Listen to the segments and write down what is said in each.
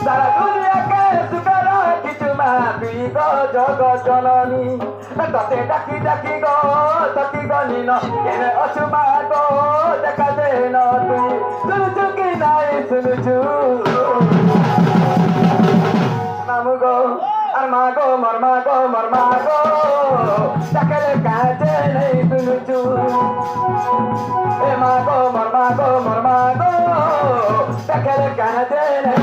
সারা দুনিয়াকে সুখের কিছু মা তুই গো জগৎ জননী ততে ডাকি ডাকি গো তকি গনি ন কেনে অছু মা গো দেখা দে ন তুই শুনুছু কি নাই শুনুছু মামু গো আর মা গো মর মা গো মর মা গো ডাকলে কাজে নেই শুনুছু এ মা গো মর মা গো মর মা গো ডাকলে কাজে নেই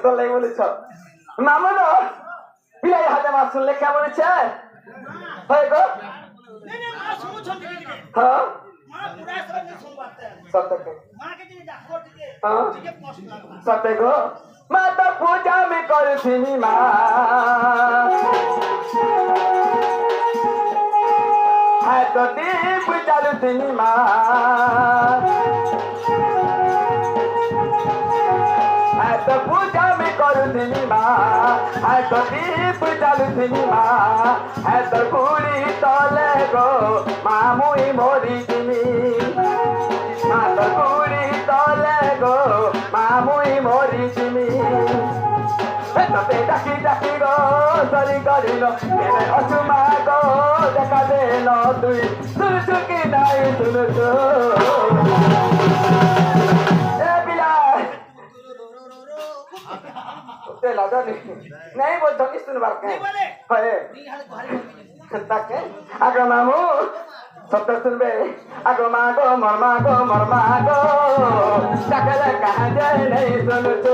তোলাই বলেছ মামু না বিলাই হাতে মাছ শুনলে কেমন হচ্ছে হয় গো হ্যাঁ সত্য গো মা তো পূজা আমি করছিনি মা হ্যাঁ তো দীপ জ্বালুছিনি মা এত পূজা আমি করুছিনি মা এত দীপ জ্বালুছিনি মা এত গুড়ি তলে গো মামুই মরিছিনি এত গুড়ি তলে গো মামুই মরিছিনি ততে ডাকি ডাকি গো সরি করিল কেনে অছু মা গো দেখা দে ন তুই শুনুছু কি নাই শুনুছু नहीं बोल तो किस बात है ताके आगो मामू सब सुनबे आगो मागो मरमागो ताके कहाँ जाए नहीं सुन तू